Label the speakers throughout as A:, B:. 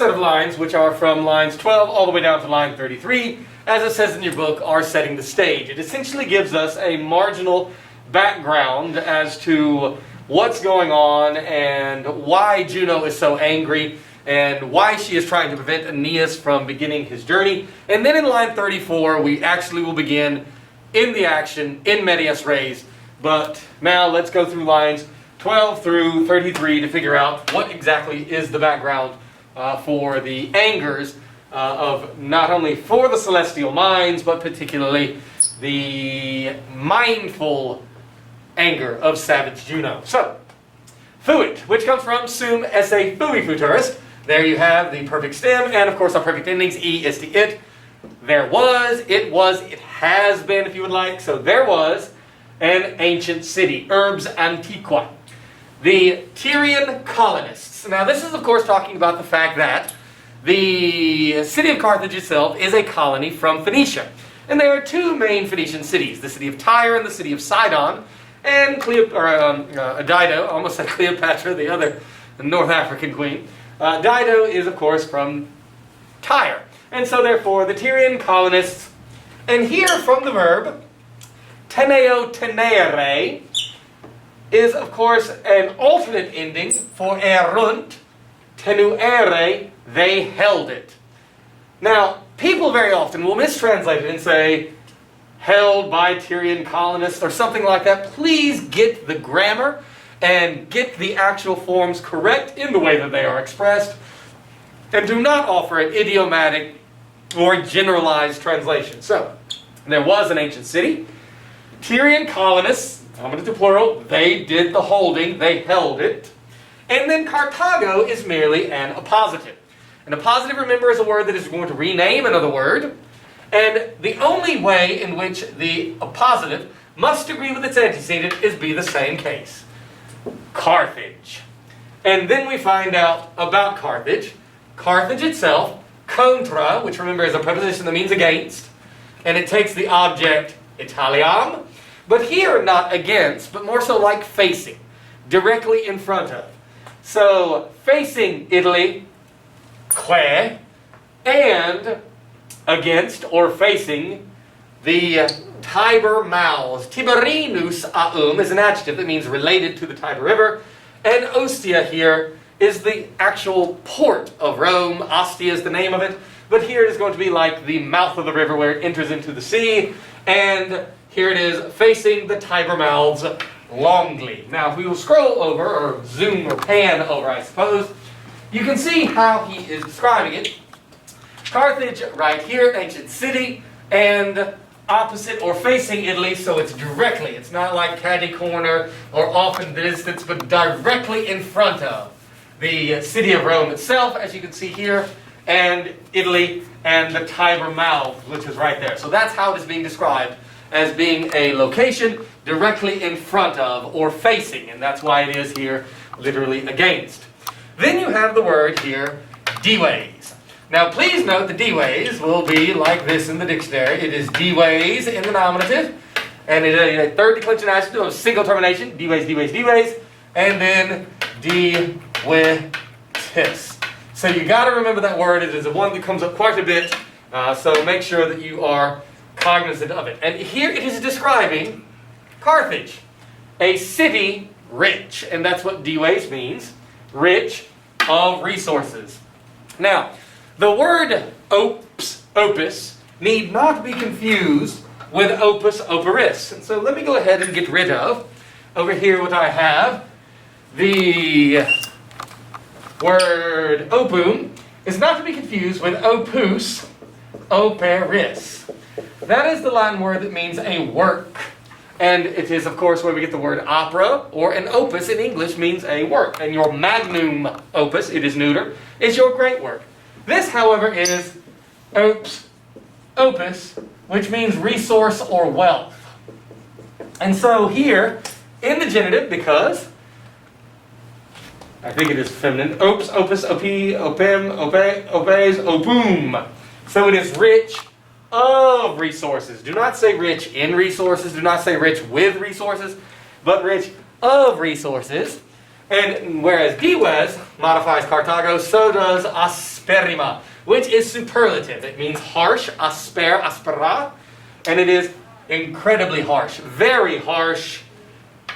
A: set of lines, which are from lines 12 all the way down to line 33, as it says in your book, are setting the stage. It essentially gives us a marginal background as to what's going on and why Juno is so angry and why she is trying to prevent Aeneas from beginning his journey. And then in line 34, we actually will begin in the action, in medias res. But now let's go through lines 12 through 33 to figure out what exactly is the background for the angers of not only for the celestial minds, but particularly the mindful anger of savage Juno. So, fuit, which comes from sum esse fui futurus. There you have the perfect stem, and of course our perfect endings. E is the it. There was, it has been, if you would like. So there was an ancient city, Urbs Antiqua. The Tyrian colonists. Now this is of course talking about the fact that the city of Carthage itself is a colony from Phoenicia. And there are two main Phoenician cities, the city of Tyre and the city of Sidon. And Dido, almost like Cleopatra, the other North African queen. Dido is, of course, from Tyre. And so, therefore, the Tyrian colonists, and here from the verb, teneo tenere, is, of course, an alternate ending for erunt, tenuere, they held it. Now, people very often will mistranslate it and say, held by Tyrian colonists or something like that. Please get the grammar and get the actual forms correct in the way that they are expressed, and do not offer an idiomatic or generalized translation. So, there was an ancient city. Tyrian colonists, nominative plural, they did the holding, they held it. And then Carthago is merely an appositive. An appositive, remember, is a word that is going to rename another word. And the only way in which the appositive must agree with its antecedent is be the same case. Carthage. And then we find out about Carthage. Carthage itself, contra, which remember is a preposition that means against, and it takes the object Italiam, but here not against, but more so like facing, directly in front of. So, facing Italy, que, and against or facing the Tiber mouths. Tiberinus aum is an adjective that means related to the Tiber River, and Ostia here is the actual port of Rome. Ostia is the name of it, but here it is going to be like the mouth of the river where it enters into the sea, and here it is facing the Tiber mouths longly. Now if we will scroll over, or zoom or pan over I suppose, you can see how he is describing it. Carthage right here, ancient city, and opposite or facing Italy, so it's directly. It's not like catty corner or off in the distance, but directly in front of the city of Rome itself, as you can see here, and Italy, and the Tiber mouth, which is right there. So that's how it is being described, as being a location directly in front of or facing, and that's why it is here literally against. Then you have the word here, dives. Now please note the dives will be like this in the dictionary. It is dives in the nominative, and it is a third declension adjective of single termination, dives, and then divitis. So you got to remember that word. It is one that comes up quite a bit, so make sure that you are cognizant of it. And here it is describing Carthage, a city rich, and that's what dives means, rich of resources. Now, the word opus need not be confused with opus operis. And so let me go ahead and get rid of, over here what I have, the word opum is not to be confused with opus operis. That is the Latin word that means a work. And it is, of course, where we get the word opera, or an opus in English means a work. And your magnum opus, it is neuter, is your great work. This, however, is opus, which means resource or wealth. And so here, in the genitive, because I think it is feminine, ops, opus, opi, opem, ope, opes, opum. So it is rich of resources. Do not say rich in resources. Do not say rich with resources, but rich of resources. And whereas dives modifies Carthago, so does asperima, which is superlative. It means harsh, asper, aspera, and it is incredibly harsh, very harsh.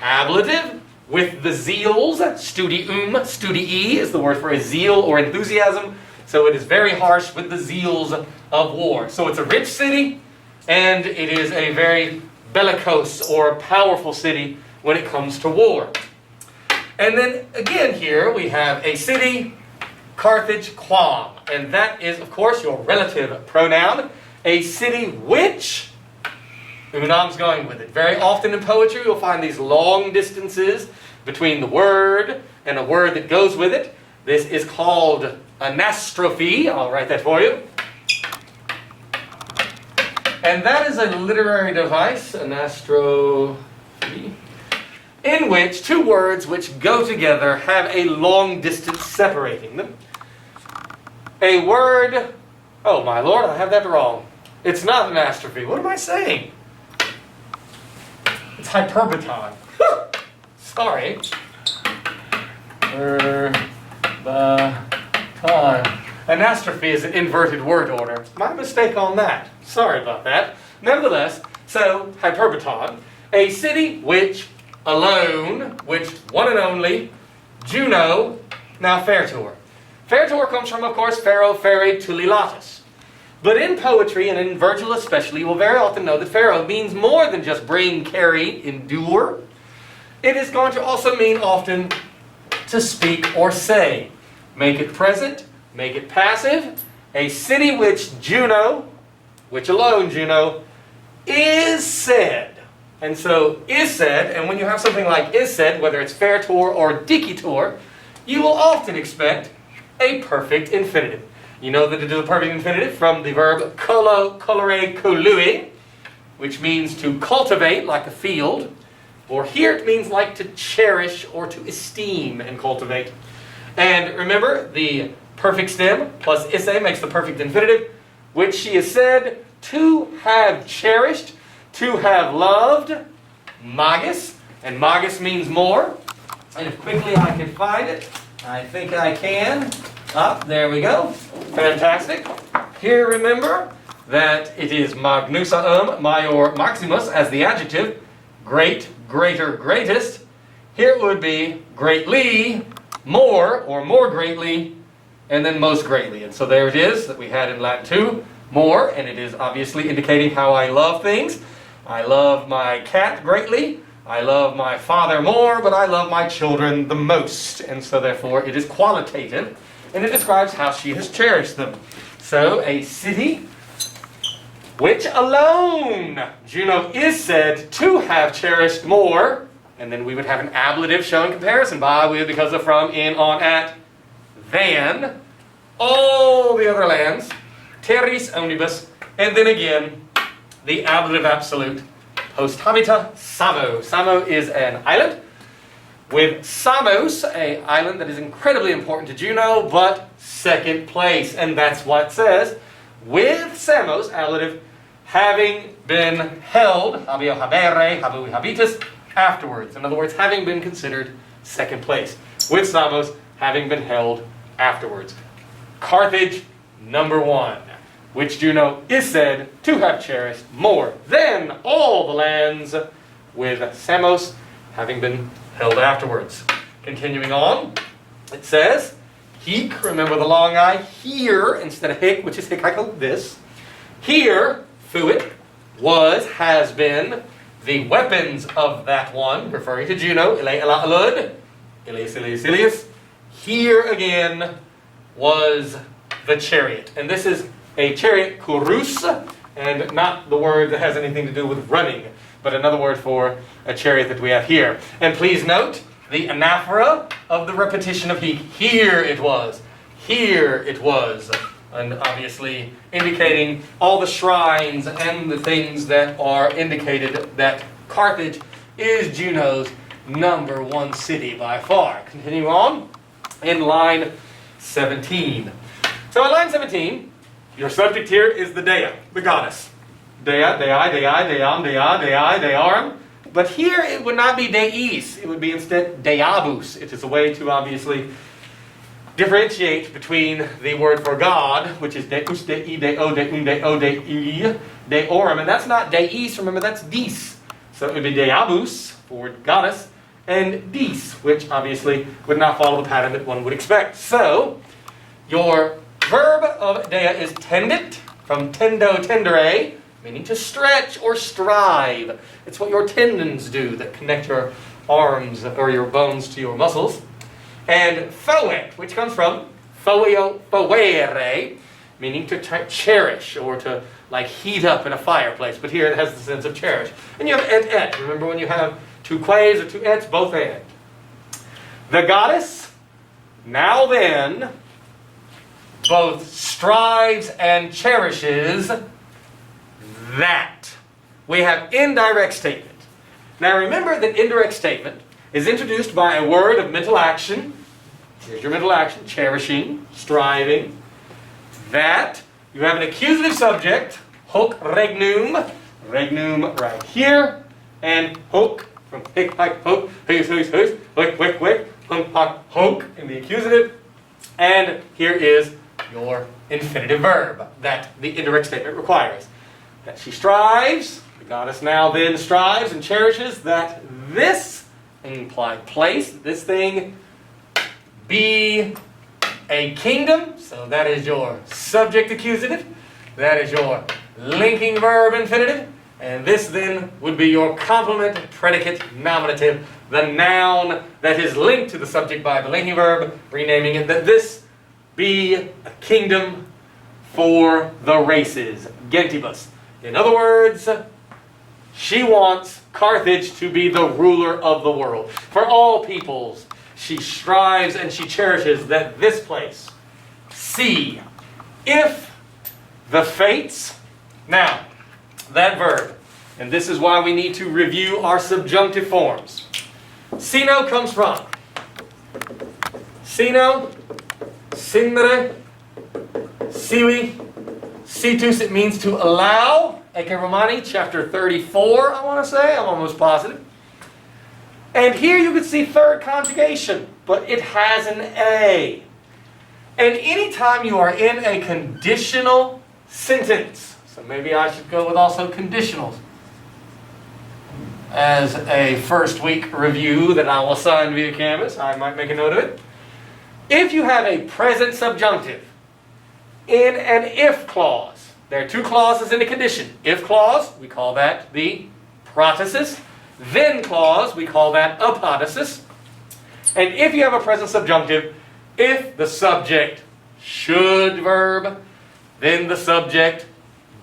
A: Ablative with the zeals, studium, studii is the word for a zeal or enthusiasm, so it is very harsh with the zeals of war. So it's a rich city, and it is a very bellicose or powerful city when it comes to war. And then again here we have a city, Carthage quam, and that is of course your relative pronoun, a city which unam's going with it. Very often in poetry you'll find these long distances between the word and a word that goes with it. This is called anastrophe. I'll write that for you. And that is a literary device, anastrophe, in which two words which go together have a long distance separating them. A word, oh my lord, I have that wrong. It's not anastrophe. What am I saying? It's hyperbaton. Sorry. Anastrophe is an inverted word order. My mistake on that. Sorry about that. Nevertheless, so hyperbaton, a city which alone, which one and only, Juno, now Fairtor. Fairtor comes from, of course, Pharaoh, Fere, Tulilatus. But in poetry, and in Virgil especially, you will very often know that Pharaoh means more than just bring, carry, endure. It is going to also mean often to speak or say. Make it present, make it passive. A city which Juno, which alone Juno, is said. And so, is said, and when you have something like is said, whether it's Fairtor or Dicitor, you will often expect a perfect infinitive. You know that it is a perfect infinitive from the verb colore, colui, which means to cultivate like a field, or here it means like to cherish or to esteem and cultivate. And remember, the perfect stem plus isse makes the perfect infinitive, which she is said to have cherished, to have loved, magis, and magis means more. And if quickly I can find it, I think I can. There we go. Fantastic. Here remember that it is magnusaum, major, maximus as the adjective, great, greater, greatest. Here it would be greatly, more, or more greatly, and then most greatly. And so there it is that we had in Latin too, more, and it is obviously indicating how I love things. I love my cat greatly. I love my father more, but I love my children the most. And so therefore it is qualitative, and it describes how she has cherished them. So a city which alone Juno is said to have cherished more, and then we would have an ablative showing comparison by, with, because of, from, in, on, at, than all the other lands, terris omnibus, and then again the ablative absolute, post habita Samo. Samo is an island, with Samos, an island that is incredibly important to Juno, but second place. And that's what it says, with Samos, ablative, having been held, habeo habere, habui habitus, afterwards. In other words, having been considered second place. With Samos, having been held afterwards. Carthage, number one, which Juno is said to have cherished more than all the lands, with Samos having been held afterwards. Continuing on, it says, hic, remember the long I, here, instead of hic, which is hic, I go this. Here, fuit, was, has been, the weapons of that one, referring to Juno, ille illa alud, ilias ilias ilias. Here again was the chariot. And this is a chariot, kurus, and not the word that has anything to do with running, but another word for a chariot that we have here. And please note the anaphora of the repetition of hic. Here it was. Here it was. And obviously indicating all the shrines and the things that are indicated that Carthage is Juno's number one city by far. Continue on in line 17. So in line 17, your subject here is the dea, the goddess. Dea, dei, deam, dea, dearum. But here it would not be deis, it would be instead deabus. It is a way to obviously differentiate between the word for God, which is deus, dei, deo, deum, deo, dei, deorum, and that's not deis, remember that's dis. So it would be deabus, for goddess, and dis, which obviously would not follow the pattern that one would expect. So, your verb of dea is tendit, from tendo, tendere, meaning to stretch or strive. It's what your tendons do that connect your arms or your bones to your muscles. And foet, which comes from foeo, foere, meaning to cherish or to like heat up in a fireplace. But here it has the sense of cherish. And you have et. Remember when you have two quays or two ets, both and. The goddess, now then, both strives and cherishes that. We have indirect statement. Now remember that indirect statement is introduced by a word of mental action. Here's your mental action, cherishing, striving. That. You have an accusative subject, hoc regnum. Regnum right here. And hoc, from hic, hac, hoc, hus, wick, wick, wick, hum, hac, hoc in the accusative. And here is your infinitive verb that the indirect statement requires. That she strives, the goddess now then strives and cherishes that this implied place, this thing, be a kingdom. So that is your subject accusative. That is your linking verb infinitive. And this then would be your complement predicate nominative, the noun that is linked to the subject by the linking verb, renaming it that this be a kingdom for the races. Gentibus. In other words, she wants Carthage to be the ruler of the world. For all peoples, she strives and she cherishes that this place. See, if the fates. Now, that verb, and this is why we need to review our subjunctive forms. Sino comes from sino, sindere, siwi, situs, it means to allow. Eke Romani, chapter 34, I want to say. I'm almost positive. And here you can see third conjugation, but it has an A. And anytime you are in a conditional sentence, so maybe I should go with also conditionals as a first week review that I will assign via Canvas. I might make a note of it. If you have a present subjunctive in an if clause, there are two clauses in a condition. If clause, we call that the protasis. Then clause, we call that apodosis. And if you have a present subjunctive, if the subject should verb, then the subject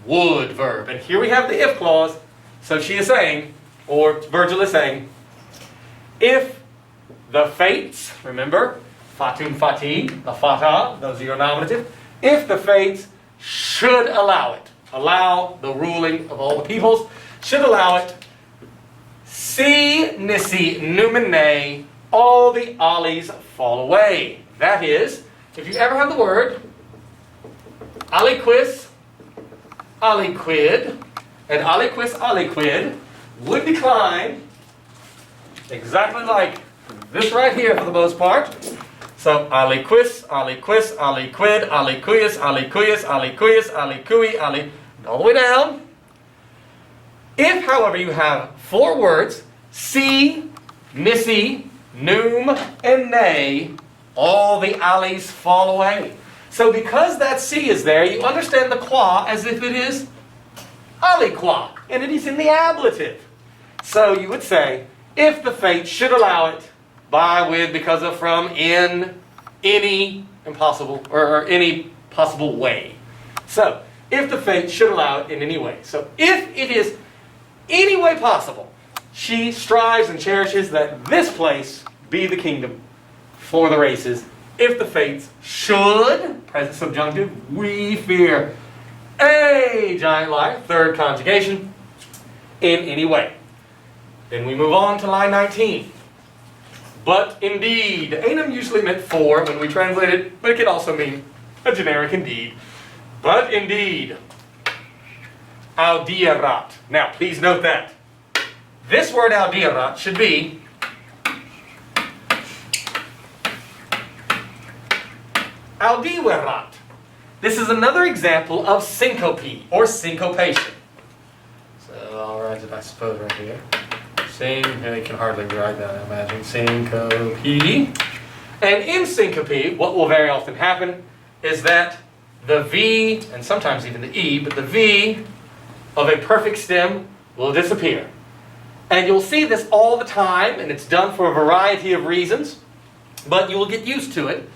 A: would verb. And here we have the if clause. So she is saying, or Virgil is saying, if the fates, remember, fatum fati, the fata, those are your nominative. If the fates should allow it, allow the ruling of all the peoples, should allow it, si nisi numine, all the ollies fall away. That is, if you ever have the word aliquis, aliquid, and aliquis, aliquid would decline exactly like this right here for the most part. So aliquis, aliquis, aliquid, aliquis, aliquis, aliquis, aliqui, ali, all the way down. If, however, you have four words, si, nisi, num, and ne, all the allies fall away. So because that si is there, you understand the qua as if it is aliqua, and it is in the ablative. So you would say, if the fate should allow it, by, with, because of, from, in, any impossible, or any possible way. So, if the fate should allow it in any way. So, if it is any way possible, she strives and cherishes that this place be the kingdom for the races. If the fates should, present subjunctive, we fear a giant lie, third conjugation, in any way. Then we move on to line 19. But indeed, anum usually meant for when we translate it, but it can also mean a generic indeed. But indeed, audierat. Now, please note that. This word aldirat should be aldiwerat. This is another example of syncope or syncopation. So I'll write it, I suppose, right here. They can hardly write that, I imagine. Syncope. And in syncope, what will very often happen is that the V, and sometimes even the E, but the V of a perfect stem will disappear. And you'll see this all the time, and it's done for a variety of reasons, but you will get used to it,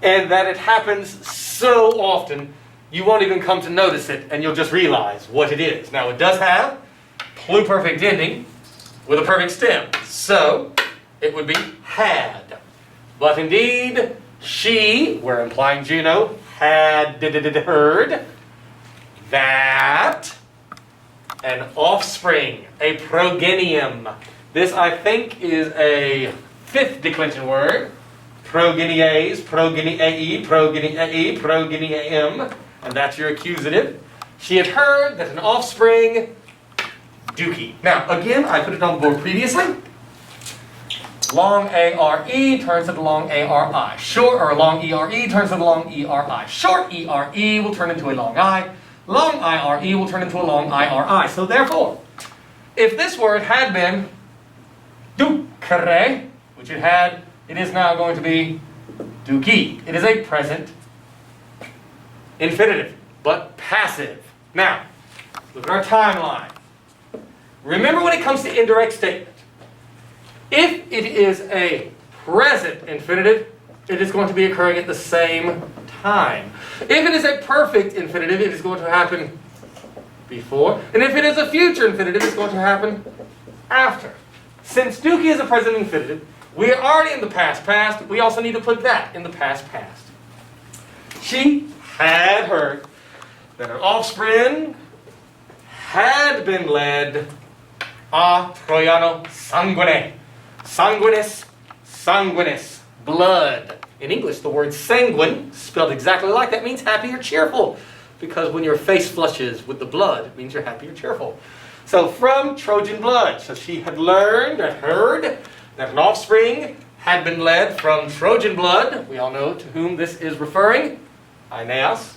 A: and that it happens so often, you won't even come to notice it, and you'll just realize what it is. Now, it does have pluperfect ending with a perfect stem, so it would be had. But indeed, she, we're implying Juno, had heard that an offspring, a progenium. This, I think, is a fifth declension word. Progenies, progeniae, progeniae, progeniam, and that's your accusative. She had heard that an offspring, dookie. Now, again, I put it on the board previously. Long A-R-E turns into long A-R-I. Short, or long E-R-E turns into long E-R-I. Short E-R-E will turn into a long I. Long I-R-E will turn into a long I-R-I. So therefore, if this word had been ducere, which it had, it is now going to be duki. It is a present infinitive, but passive. Now, look at our timeline. Remember when it comes to indirect statement, if it is a present infinitive, it is going to be occurring at the same time. If it is a perfect infinitive, it is going to happen before. And if it is a future infinitive, it's going to happen after. Since duki is a present infinitive, we are already in the past past. We also need to put that in the past past. She had heard that her offspring had been led a Troiano sanguine. Sanguinis, sanguinis, blood. In English, the word sanguine, spelled exactly like that, means happy or cheerful. Because when your face flushes with the blood, it means you're happy or cheerful. So from Trojan blood. So she had learned and heard that an offspring had been led from Trojan blood. We all know to whom this is referring. Aeneas.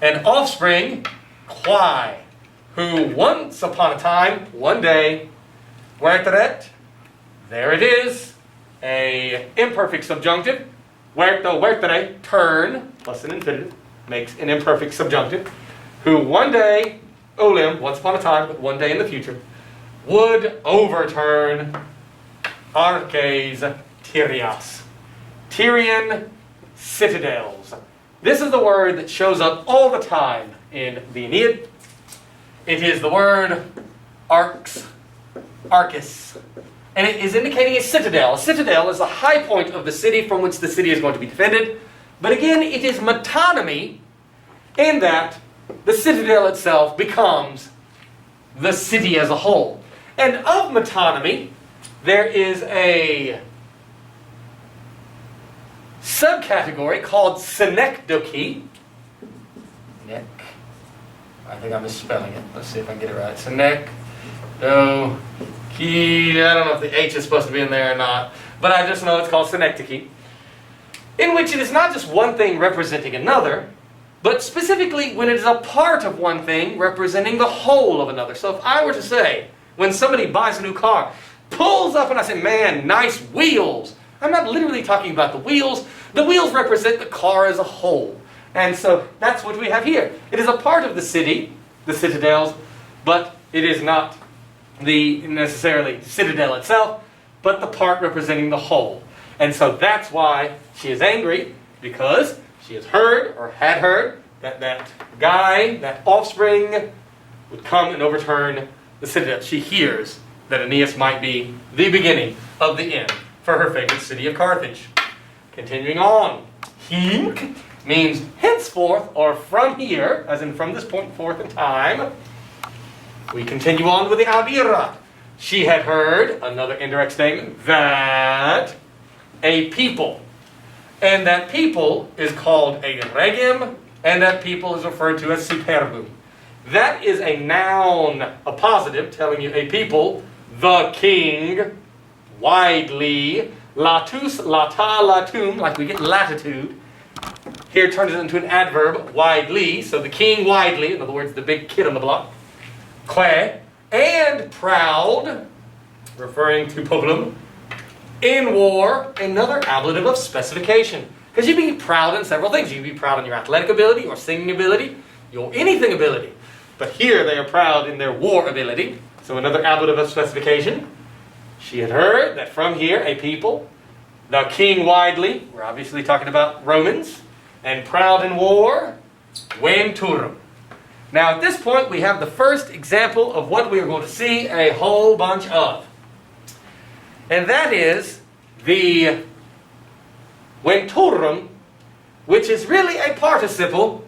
A: An offspring, Quai, who once upon a time, one day, Huerteret, there it is, a imperfect subjunctive. Huerto, huertere, turn, plus an infinitive, makes an imperfect subjunctive. Who one day, olim, once upon a time, but one day in the future, would overturn Arches Tyrias, Tyrian citadels. This is the word that shows up all the time in the Aeneid. It is the word arx, archis, and it is indicating a citadel. A citadel is the high point of the city from which the city is going to be defended. But again, it is metonymy in that the citadel itself becomes the city as a whole. And of metonymy, there is a subcategory called synecdoche. Neck. I think I'm misspelling it. Let's see if I can get it right. Synecdoche. I don't know if the H is supposed to be in there or not, but I just know it's called synecdoche, in which it is not just one thing representing another, but specifically when it is a part of one thing representing the whole of another. So if I were to say, when somebody buys a new car, pulls up and I say, man, nice wheels, I'm not literally talking about the wheels. The wheels represent the car as a whole. And so that's what we have here. It is a part of the city, the citadels, but it is not the necessarily citadel itself, but the part representing the whole. And so that's why she is angry, because she has heard, or had heard, that that guy, that offspring, would come and overturn the citadel. She hears that Aeneas might be the beginning of the end for her favorite city of Carthage. Continuing on, hinc means henceforth, or from here, as in from this point forth in time. We continue on with the Audira. She had heard, another indirect statement, that a people, and that people is called a regem, and that people is referred to as superbum. That is a noun, a positive, telling you a people, the king, widely, latus, lata, latum, like we get latitude. Here turns it into an adverb, widely, so the king widely, in other words, the big kid on the block. Que, and proud, referring to populum. In war, another ablative of specification. Because you can be proud in several things. You can be proud in your athletic ability, or singing ability, your anything ability. But here they are proud in their war ability. So another ablative of specification. She had heard that from here a people, the king widely, we're obviously talking about Romans, and proud in war, venturum. Now at this point we have the first example of what we are going to see a whole bunch of. And that is the venturum, which is really a participle,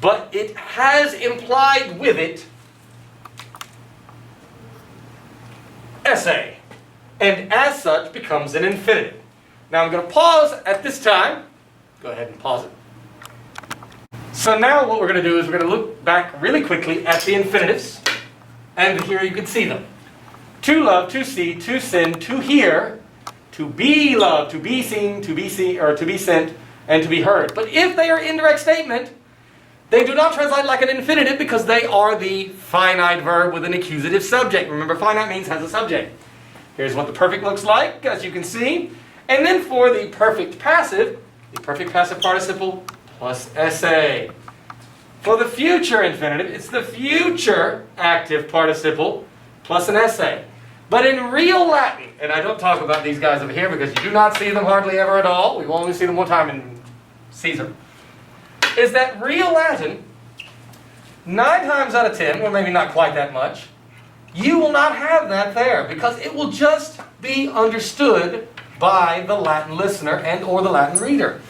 A: but it has implied with it esse, and as such becomes an infinitive. Now I'm going to pause at this time. Go ahead and pause it. So now what we're going to do is we're going to look back really quickly at the infinitives, and here you can see them. To love, to see, to send, to hear, to be loved, to be seen, to be or to be sent, and to be heard. But if they are indirect statement, they do not translate like an infinitive because they are the finite verb with an accusative subject. Remember, finite means has a subject. Here's what the perfect looks like, as you can see. And then for the perfect passive participle plus esse. For the future infinitive, it's the future active participle plus an esse. But in real Latin, and I don't talk about these guys over here because you do not see them hardly ever at all. We've only seen them one time in Caesar. Is that real Latin, 9 times out of 10, or maybe not quite that much, you will not have that there because it will just be understood by the Latin listener and or the Latin reader.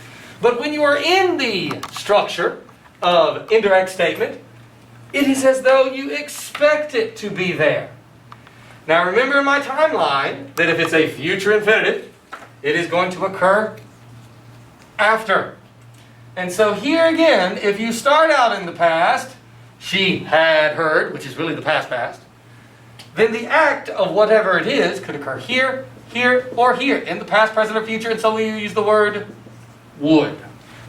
A: But when you are in the structure of indirect statement, it is as though you expect it to be there. Now remember in my timeline that if it's a future infinitive, it is going to occur after. And so here again, if you start out in the past, she had heard, which is really the past, then the act of whatever it is could occur here, here, or here, in the past, present, or future, and so we use the word would.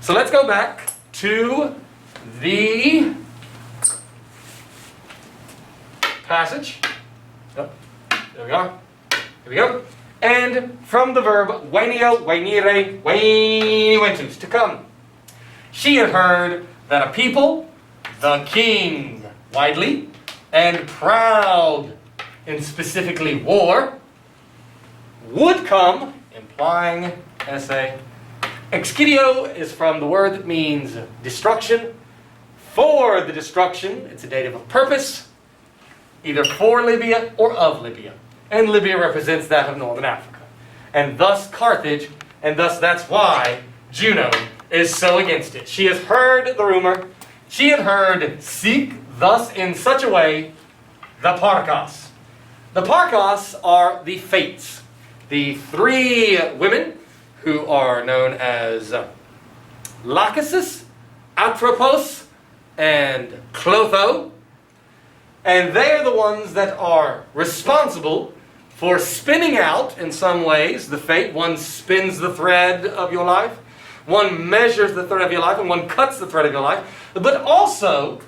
A: So let's go back to the passage. Oh, there we are. Here we go. And from the verb venio, venire, ventus, to come. She had heard that a people, the king, widely, and proud, in specifically war, would come, implying esse. Excidio is from the word that means destruction. For the destruction, it's a dative of purpose, either for Libya or of Libya. And Libya represents that of northern Africa. And thus Carthage, and thus that's why Juno is so against it. She has heard the rumor. She had heard seek thus in such a way the Parcas. The Parcas are the fates. The 3 women who are known as Lachesis, Atropos, and Clotho. And they are the ones that are responsible for spinning out, in some ways, the fate. One spins the thread of your life. One measures the thread of your life, and one cuts the thread of your life. But also,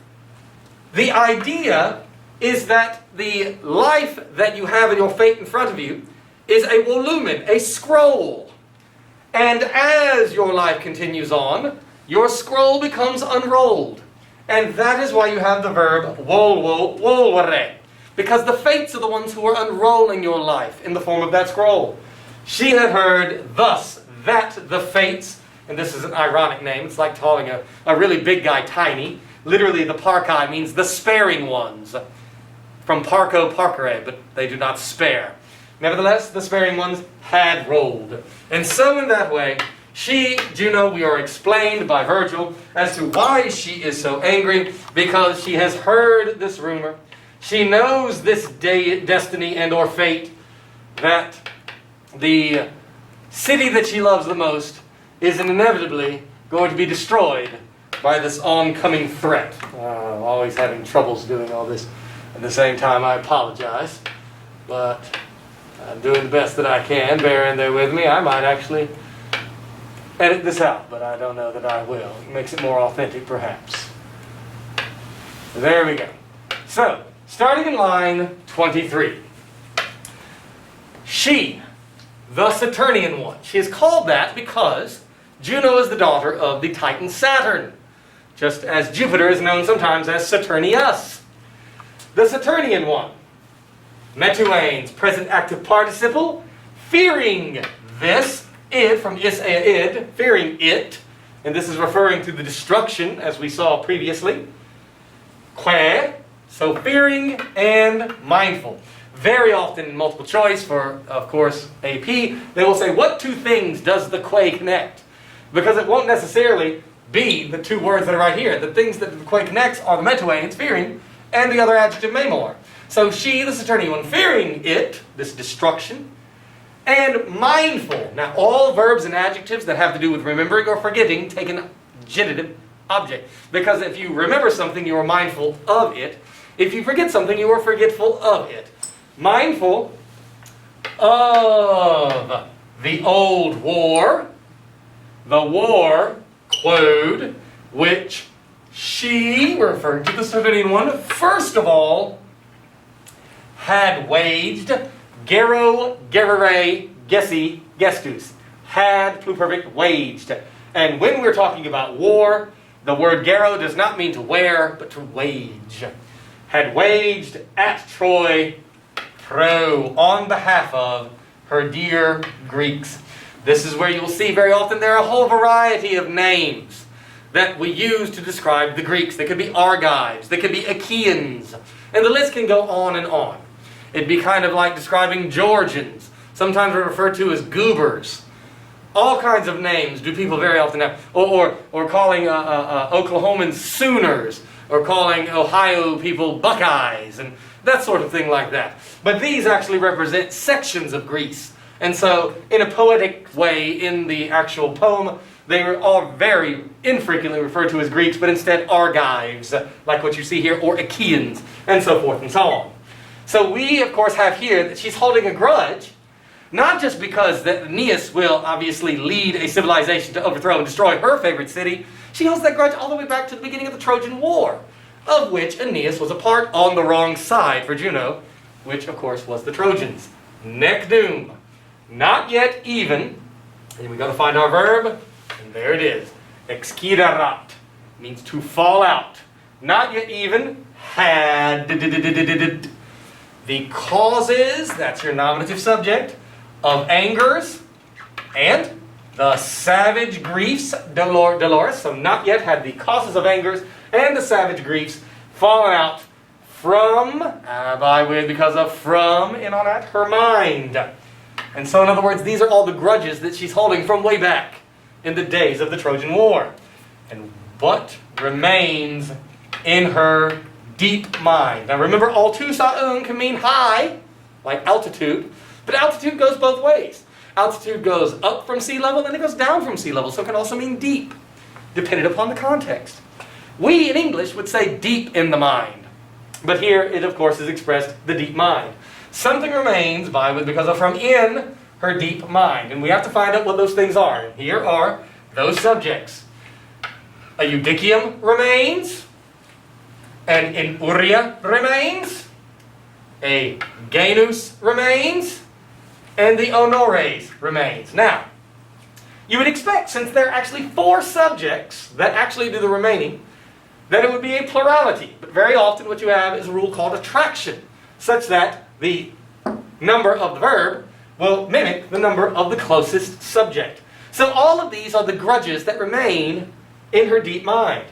A: the idea is that the life that you have in your fate in front of you is a volumen, a scroll. And as your life continues on, your scroll becomes unrolled. And that is why you have the verb volvere. Because the fates are the ones who are unrolling your life in the form of that scroll. She had heard thus that the fates, and this is an ironic name, it's like calling a really big guy tiny. Literally the parcae means the sparing ones. From parco parcere, but they do not spare. Nevertheless, the sparing ones had rolled. And so in that way, she, Juno, we are explained by Virgil as to why she is so angry, because she has heard this rumor. She knows this destiny and or fate, that the city that she loves the most is inevitably going to be destroyed by this oncoming threat. Always having troubles doing all this. At the same time, I apologize. but I'm doing the best that I can. Bear in there with me. I might actually edit this out, but I don't know that I will. It makes it more authentic, perhaps. There we go. So, starting in line 23. She, the Saturnian one. She is called that because Juno is the daughter of the Titan Saturn, just as Jupiter is known sometimes as Saturnius. The Saturnian one. Metuane's present active participle, fearing this, id from is id, fearing it, and this is referring to the destruction as we saw previously. Que, so fearing and mindful. Very often in multiple choice for, of course, AP, they will say, what two things does the que connect? Because it won't necessarily be the two words that are right here. The things that the que connects are the Metuane's, fearing, and the other adjective memor. So she, the Saturnian one, fearing it, this destruction, and mindful. Now, all verbs and adjectives that have to do with remembering or forgetting take an genitive object. Because if you remember something, you are mindful of it. If you forget something, you are forgetful of it. Mindful of the old war, the war, quod, which she, referring to the Saturnian one, first of all, had waged, gero, gerere, gessi, gestus. Had, pluperfect, waged. And when we're talking about war, the word gero does not mean to wear, but to wage. Had waged at Troy, pro, on behalf of her dear Greeks. This is where you'll see very often there are a whole variety of names that we use to describe the Greeks. They could be Argives, they could be Achaeans, and the list can go on and on. It'd be kind of like describing Georgians. Sometimes we're referred to as goobers. All kinds of names do people very often have. Or calling Oklahomans Sooners, or calling Ohio people Buckeyes, and that sort of thing like that. But these actually represent sections of Greece. And so, in a poetic way, in the actual poem, they are all very infrequently referred to as Greeks, but instead Argives, like what you see here, or Achaeans, and so forth and so on. So we, of course, have here that she's holding a grudge, not just because that Aeneas will obviously lead a civilization to overthrow and destroy her favorite city. She holds that grudge all the way back to the beginning of the Trojan War, of which Aeneas was a part on the wrong side for Juno, which, of course, was the Trojans. Nec doom. Not yet even. And we got to find our verb, and there it is. Exciderat means to fall out. Not yet even. Had. The causes, that's your nominative subject, of angers and the savage griefs, dolores, so not yet had the causes of angers and the savage griefs fallen out from, because of from, in on at, her mind. And so in other words, these are all the grudges that she's holding from way back in the days of the Trojan War. And what remains in her deep mind. Now remember, altu sa'un can mean high, like altitude, but altitude goes both ways. Altitude goes up from sea level and it goes down from sea level, so it can also mean deep, depending upon the context. We in English would say deep in the mind, but here it of course is expressed the deep mind. Something remains because of from in her deep mind, and we have to find out what those things are. And here are those subjects. A eudicium remains, an inuria remains, a genus remains, and the honores remains. Now, you would expect, since there are actually 4 subjects that actually do the remaining, that it would be a plurality. But very often what you have is a rule called attraction, such that the number of the verb will mimic the number of the closest subject. So all of these are the grudges that remain in her deep mind.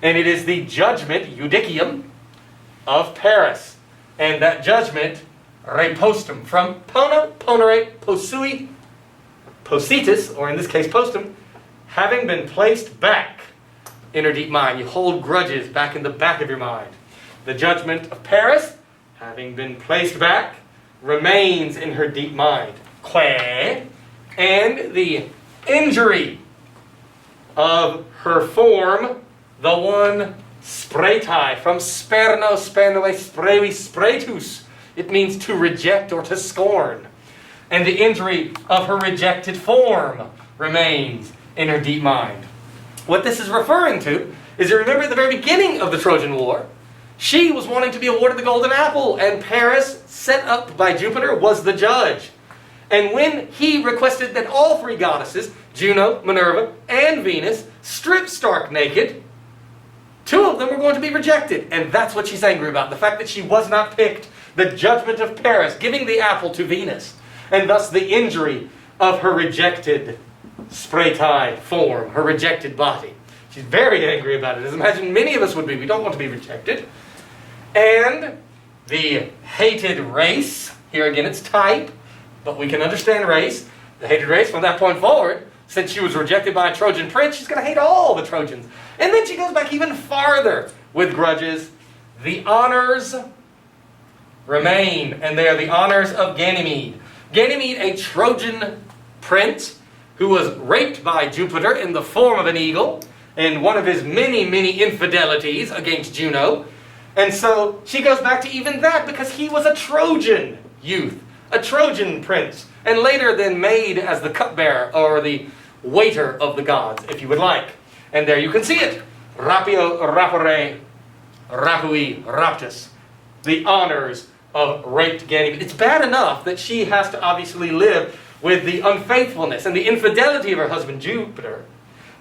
A: And it is the judgment, eudicium, of Paris. And that judgment, repostum, from pono, ponere, posui, positus, or in this case postum, having been placed back in her deep mind. You hold grudges back in the back of your mind. The judgment of Paris, having been placed back, remains in her deep mind. Que, and the injury of her form, the one spretai, from sperno, spernoe, sprevi, spretus, It means to reject or to scorn. And the injury of her rejected form remains in her deep mind. What this is referring to is, you remember at the very beginning of the Trojan War, she was wanting to be awarded the golden apple, and Paris, set up by Jupiter, was the judge. And when he requested that all three goddesses, Juno, Minerva, and Venus, strip stark naked, two of them were going to be rejected. And that's what she's angry about, the fact that she was not picked, the judgment of Paris, giving the apple to Venus, and thus the injury of her rejected spraytide form, her rejected body. She's very angry about it, as imagine many of us would be. We don't want to be rejected. And the hated race, here again it's type, but we can understand race. The hated race from that point forward, since she was rejected by a Trojan prince, she's going to hate all the Trojans. And then she goes back even farther with grudges. The honors remain, and they are the honors of Ganymede. Ganymede, a Trojan prince who was raped by Jupiter in the form of an eagle, in one of his many, many infidelities against Juno. And so she goes back to even that because he was a Trojan youth, a Trojan prince, and later then made as the cupbearer or the waiter of the gods, if you would like. And there you can see it. Rapio, rapore, rapui, raptus. The honors of raped Ganymede. It's bad enough that she has to obviously live with the unfaithfulness and the infidelity of her husband Jupiter.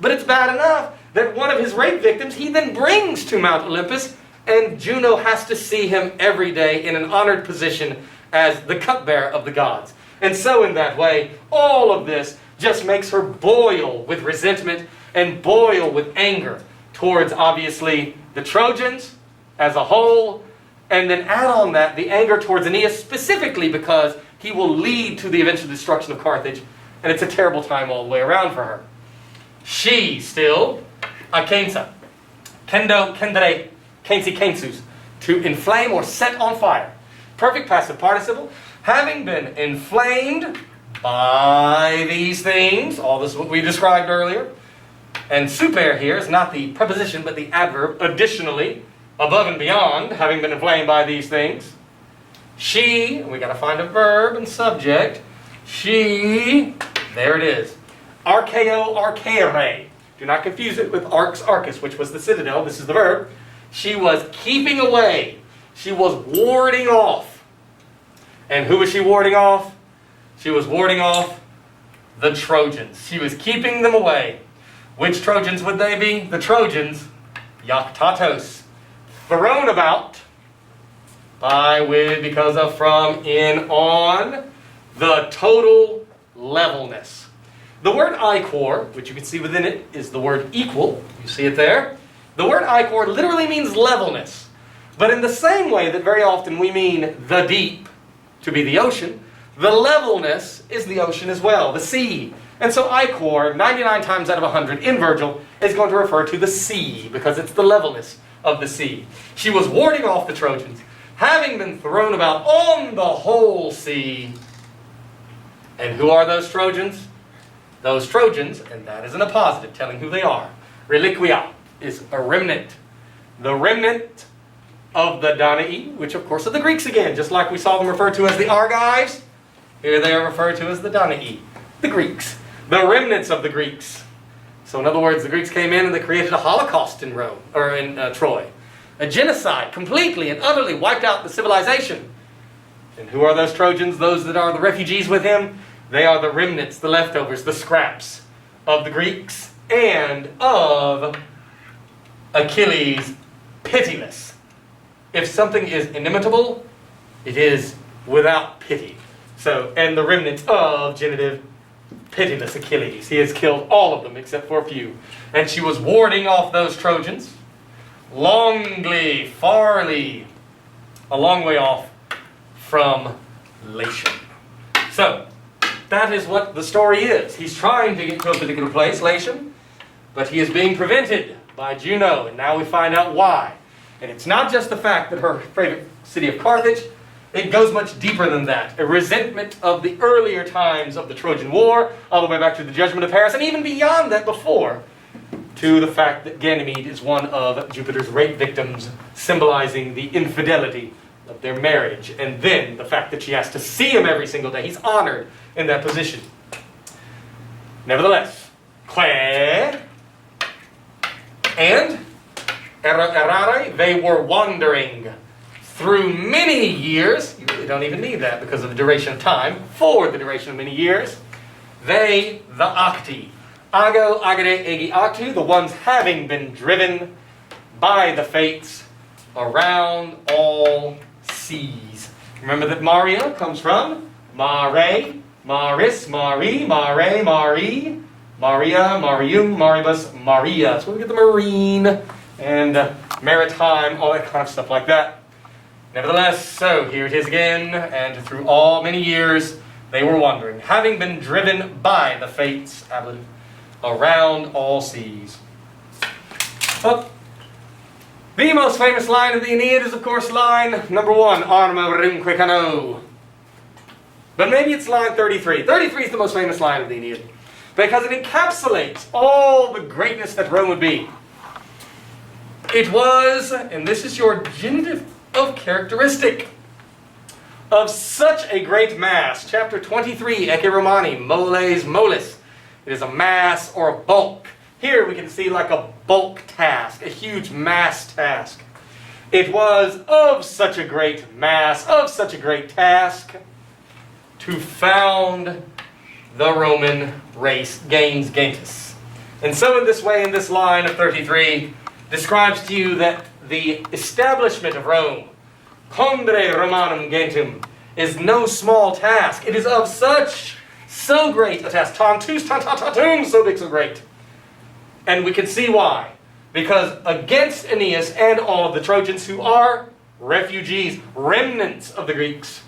A: But it's bad enough that one of his rape victims he then brings to Mount Olympus, and Juno has to see him every day in an honored position as the cupbearer of the gods. And so in that way, all of this just makes her boil with resentment and boil with anger towards, obviously, the Trojans as a whole, and then add on that the anger towards Aeneas specifically because he will lead to the eventual destruction of Carthage, and it's a terrible time all the way around for her. She still, akensa, kendo, kendere, kensi, kensus, to inflame or set on fire. Perfect passive participle. Having been inflamed by these things, all this what we described earlier, and super here is not the preposition but the adverb, additionally, above and beyond, having been inflamed by these things. She, we got to find a verb and subject. She, there it is. Archeo, archaere. Do not confuse it with arx, arcus, which was the citadel. This is the verb. She was keeping away. She was warding off. And who was she warding off? She was warding off the Trojans. She was keeping them away. Which Trojans would they be? The Trojans, Iactatos, thrown about by, with, because of, from, in, on, the total levelness. The word ichor, which you can see within it, is the word equal. You see it there. The word ichor literally means levelness. But in the same way that very often we mean the deep to be the ocean, the levelness is the ocean as well, the sea. And so ichor, 99 times out of 100 in Virgil, is going to refer to the sea because it's the levelness of the sea. She was warding off the Trojans, having been thrown about on the whole sea. And who are those Trojans? Those Trojans, and that is in a positive, telling who they are. Reliquia is a remnant. The remnant of the Danae, which of course are the Greeks again, just like we saw them referred to as the Argives. Here they are referred to as the Danae, the Greeks. The remnants of the Greeks. So in other words, the Greeks came in and they created a Holocaust in Rome, or in Troy. A genocide, completely and utterly wiped out the civilization. And who are those Trojans? Those that are the refugees with him? They are the remnants, the leftovers, the scraps of the Greeks and of Achilles' pitiless. If something is inimitable, it is without pity. So, and the remnants of genitive pitiless Achilles. He has killed all of them except for a few. And she was warding off those Trojans. Longly, farly, a long way off from Latium. So, that is what the story is. He's trying to get to a particular place, Latium, but he is being prevented by Juno, and now we find out why. And it's not just the fact that her favorite city of Carthage, it goes much deeper than that. A resentment of the earlier times of the Trojan War, all the way back to the judgment of Paris, and even beyond that before, to the fact that Ganymede is one of Jupiter's rape victims, symbolizing the infidelity of their marriage, and then the fact that she has to see him every single day. He's honored in that position. Nevertheless, Claire and errare, they were wandering through many years. You really don't even need that because of the duration of time. For the duration of many years, they, the acti, ago, agere, egi, actu, the ones having been driven by the fates around all seas. Remember that Maria comes from mare, maris, mari, mare, mari, Maria, Marium, Maribus, Maria. That's where we get the marine and maritime, all that kind of stuff like that. Nevertheless, so here it is again, and through all many years they were wandering, having been driven by the fates, ablative, around all seas. Well, the most famous line of the Aeneid is, of course, line number 1, Arma rimque cano. But maybe it's line 33. 33 is the most famous line of the Aeneid, because it encapsulates all the greatness that Rome would be. It was, and this is your genitive of characteristic, of such a great mass. Chapter 23, Ecce Romani, moles molis. It is a mass or a bulk. Here we can see like a bulk task, a huge mass task. It was of such a great mass, of such a great task, to found the Roman race, gens gentis. And so in this way, in this line of 33, describes to you that the establishment of Rome, condere Romanum gentem, is no small task. It is of so great a task. Tantus, tantatum, so big, so great. And we can see why. Because against Aeneas and all of the Trojans, who are refugees, remnants of the Greeks,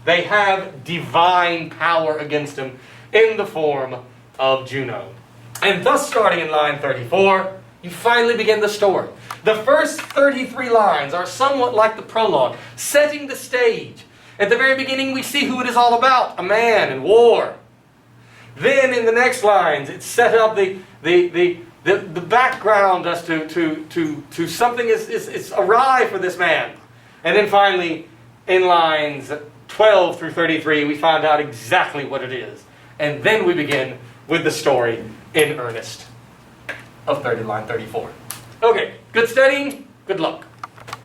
A: they have divine power against them in the form of Juno. And thus, starting in line 34, you finally begin the story. The first 33 lines are somewhat like the prologue, setting the stage. At the very beginning, we see who it is all about, a man and war. Then in the next lines, it's set up the background as to something is awry for this man. And then finally, in lines 12 through 33, we find out exactly what it is. And then we begin with the story in earnest of line 34. Okay, good studying, good luck.